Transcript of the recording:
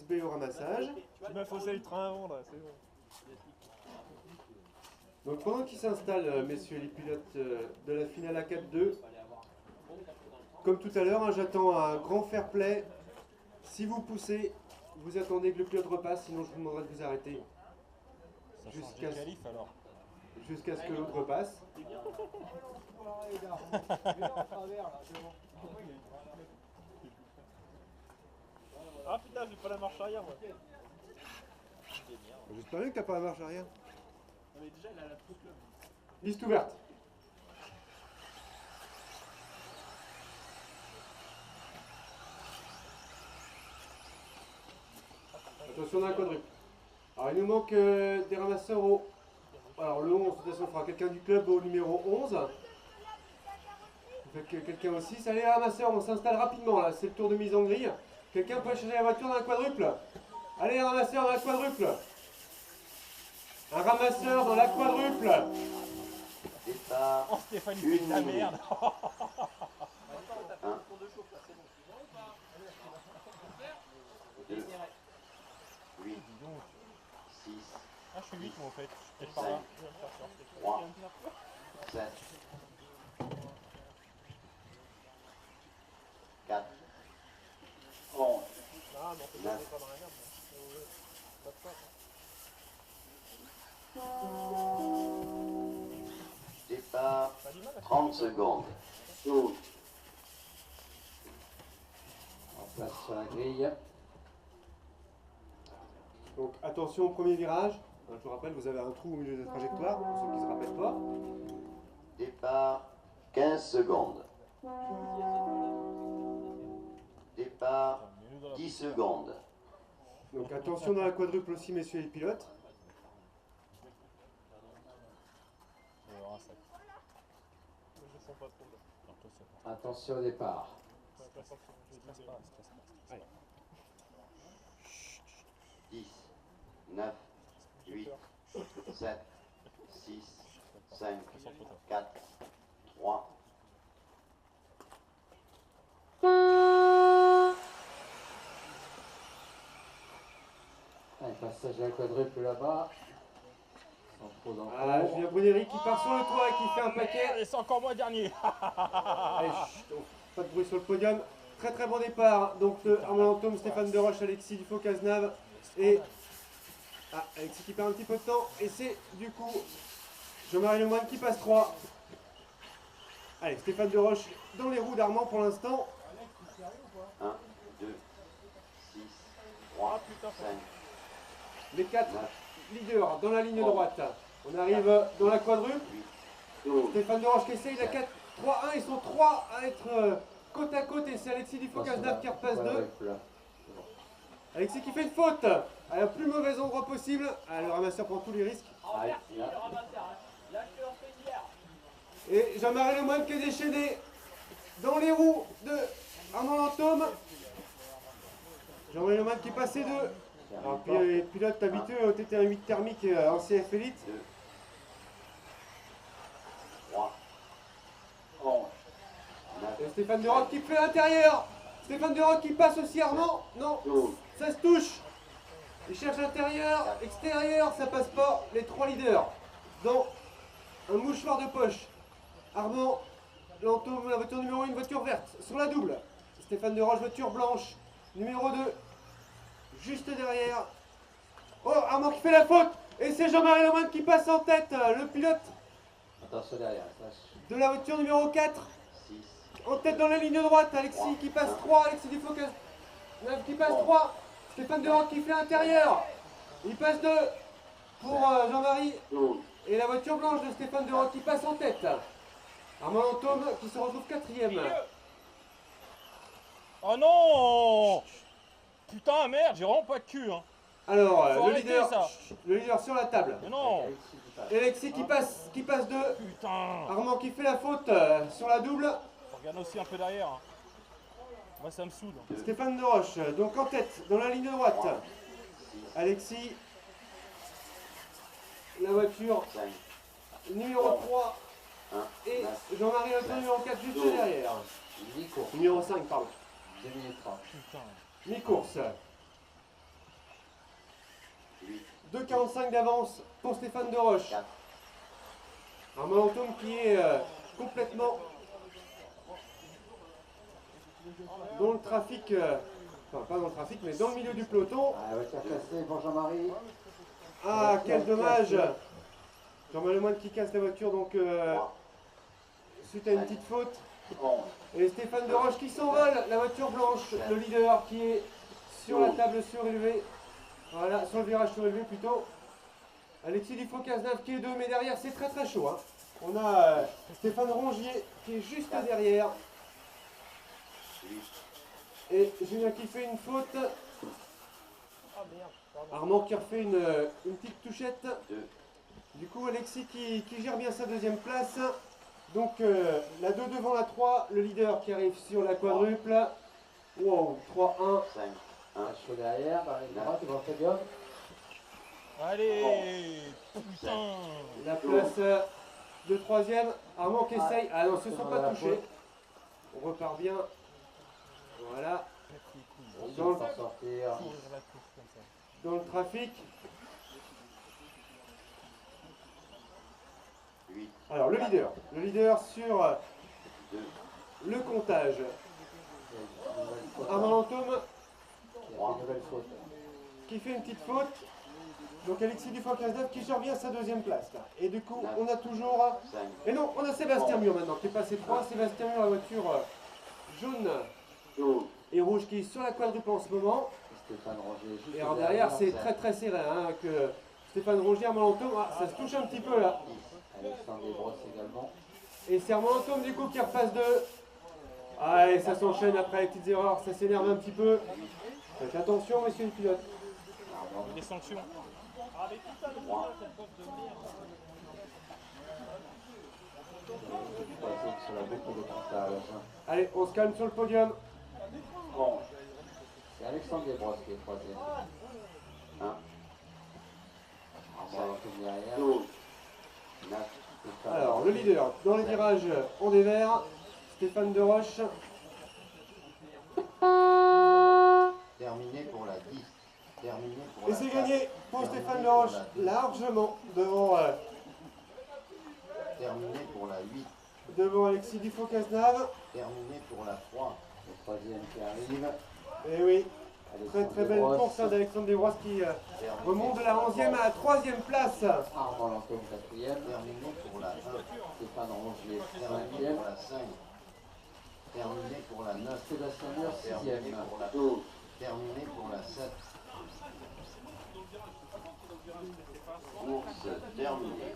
B au ramassage. Tu m'as faussé le train avant là, c'est bon. Donc pendant qu'ils s'installent, messieurs les pilotes de la finale A4-2, comme tout à l'heure, hein, j'attends un grand fair play. Si vous poussez, vous attendez que le pilote repasse, sinon je vous demanderai de vous arrêter. Ça change des qualifs alors. Jusqu'à ce que l'autre repasse. Ah putain, j'ai pas la marche arrière moi. J'espère bien que t'as pas la marche arrière. Mais déjà, il a la trop club. Piste ouverte. Attention dans la quadruple. Alors il nous manque des ramasseurs au... Alors le 11, de toute façon on fera quelqu'un du club au numéro 11. Quelqu'un aussi. Allez les ramasseurs, on s'installe rapidement là, c'est le tour de mise en grille. Quelqu'un peut changer la voiture dans la quadruple. Allez les ramasseurs dans la quadruple. Un ramasseur dans la quadruple. Oh Stéphane, il fait de la merde. Huit, Dis donc. 6, Ah, je suis 8 moi en fait. Je suis peut-être par là. Je vais me faire sortir. 3, 7, 4, 11, Ah non, c'est pas dans la gamme. Pas de quoi. départ, Pas du mal à 30 secondes. 12. En place sur la grille. Donc attention au premier virage. Je vous rappelle, vous avez un trou au milieu de la trajectoire, pour ceux qui ne se rappellent pas. Départ, 15 secondes. Départ, 10 secondes. Donc attention dans la quadruple aussi, messieurs les pilotes. Je vais avoir un sac. Je sens pas trop là. Non, toi, c'est pas. Attention au départ. Je stresse pas. 10, 9, 8, 7, 6, 5, 4, 3, Allez, passage à la quadruple là-bas. Sans trop Ah, d'enfants. Julien Bruneri qui part sur le toit et qui fait un paquet. Et c'est encore moi dernier. Allez, chut, pas de bruit sur le podium. Très très bon départ. Donc Armand Tom, Stéphane Deroche, Alexis Dufault-Cazenave et Alexis qui perd un petit peu de temps. Et c'est du coup Jean-Marie Lemoine qui passe 3. Allez, Stéphane Deroche dans les roues d'Armand pour l'instant. 1, 2, 6, 3, 5, Les 4 9, leaders dans la ligne droite. On arrive dans la quadruple. 8, 12. Stéphane Deroche qui essaye la 4, 3, 1. Ils sont 3 à être côte à côte et c'est Alexis Dufault-Cazenave qui repasse 2. Quadruple. Alexis qui fait une faute à un plus mauvais endroit possible. Ah, le ramasseur prend tous les risques. Aïe, là. Et Jean-Marie Lemoine qui est déchaîné dans les roues de Armand Lantôme. Jean-Marie Lemoine qui est passé 2. Alors puis les pilotes habitués au TT1 thermique en CF Elite. 2, 3, 11, 9, Et Stéphane Deroc qui fait l'intérieur. Stéphane Deroc qui passe aussi Armand. Non, 12. ça se touche. Il cherche intérieur, extérieur, ça passe pas. Les 3 leaders dans un mouchoir de poche. Armand, Lantôme, la voiture numéro 1, voiture verte. Sur la double, Stéphane Deroche, voiture blanche. Numéro 2, juste derrière. Oh, Armand qui fait la faute. Et c'est Jean-Marie Lemoine qui passe en tête. Le pilote Attention derrière. de la voiture numéro 4. 6, En tête dans la ligne droite, Alexis qui passe 3, Alexis Dufault-Cazenave qui passe 3, Stéphane Deroc qui fait l'intérieur, il passe 2 pour Jean-Marie, 12. et la voiture blanche de Stéphane Deroc qui passe en tête. Armand Lantôme qui se retrouve 4ème. Oh non. Putain, merde, j'ai vraiment pas de cul. Hein. Alors, Faut le arrêter, ça. leader sur la table. Mais non. Et Alexis qui passe 2, Putain. Armand qui fait la faute sur la double, Faut regarder aussi un peu derrière. Hein. Moi, ça me saoule. Stéphane Deroche donc en tête dans la ligne droite. Alexis, la voiture 5, numéro 3 1, et 9, Jean-Marie Lantôme numéro 4 juste derrière. Mi-course. Numéro 5, pardon. 2 minutes 30. Putain. Mi-course. 2,45 d'avance pour Stéphane de Roche. 4, Un momentum qui est complètement dans le trafic, enfin pas dans le trafic, mais dans le milieu du peloton. Ah, voiture cassée pour Jean-Marie. Ah, quel dommage! Jean-Marie Lemoine qui casse la voiture, donc 3, suite à une petite faute. 11, Et Stéphane de Roche qui s'envole, la voiture blanche, le leader qui est sur la table surélevée. Voilà, sur le virage surélevé plutôt. Alexis Dufaux-Cazenave qui est 2, mais derrière c'est très très chaud. Hein. On a Stéphane Rongier qui est juste derrière. 8, Et Julien qui fait une faute. Armand qui refait une petite touchette. 2, Du coup Alexis qui gère bien sa deuxième place. Donc la 2 devant la 3, le leader qui arrive sur la quadruple. Wow, 3-1. 5, 1, Un chaud derrière, par les droite, devant le podium. Allez, putain. La place de troisième. Armand qui essaye. Ah non, ce ne sont pas touchés. On repart bien. Voilà. Il Dans le- va s'en sortir. Courir la course comme ça. Dans le trafic. 8, Alors le leader. Le leader sur 2, le comptage. Armand Lantôme Il y a une nouvelle faute. qui fait une petite faute. Donc Alexis Dufaux-Cazenave qui gère bien sa deuxième place. Là. Et du coup, on a toujours... 5, Et non, on a Sébastien Mur maintenant qui est passé 3. Sébastien Mur, la voiture jaune 12, et rouge qui est sur la quadruple en ce moment. Stéphane Rongier juste Et alors derrière, c'est 5, très très serré. Hein, que Stéphane Rongier, Armand Lantôme, ça se touche un petit peu là. 10, Alexandre Desbrosses également. Et c'est Armand Lantôme du coup qui repasse 2. Ah, et ça s'enchaîne après les petites erreurs, ça s'énerve un petit peu. Faites attention, messieurs les pilotes. Les sanctions. 3, Troisième sur la boucle de comptage. Allez, on se calme sur le podium. 11, C'est Alexandre Desbrosses qui est troisième. 1, Armand Lantôme derrière. 12, 9, Stéphane Alors, le Rongier. leader dans les virages en dévers, Stéphane de Roche. terminé pour la 10, terminé pour Et la c'est 4, gagné pour Stéphane de Roche, largement devant, terminé pour la 8, devant Alexis Dufaux-Cazenave. terminé pour la 3, Le troisième qui arrive. Et oui, très Alexandre très belle Desbrosses. course hein, d'Alexandre Desbrosses qui terminé remonte de la 11e à la 3e place. Armand Lantôme quatrième. terminé pour la 1, Stéphane Rongier terminé cinquième. pour la 5, terminé pour la 9, Sébastien Mur terminé sixième. pour la 12, terminé pour la 7. Course terminée.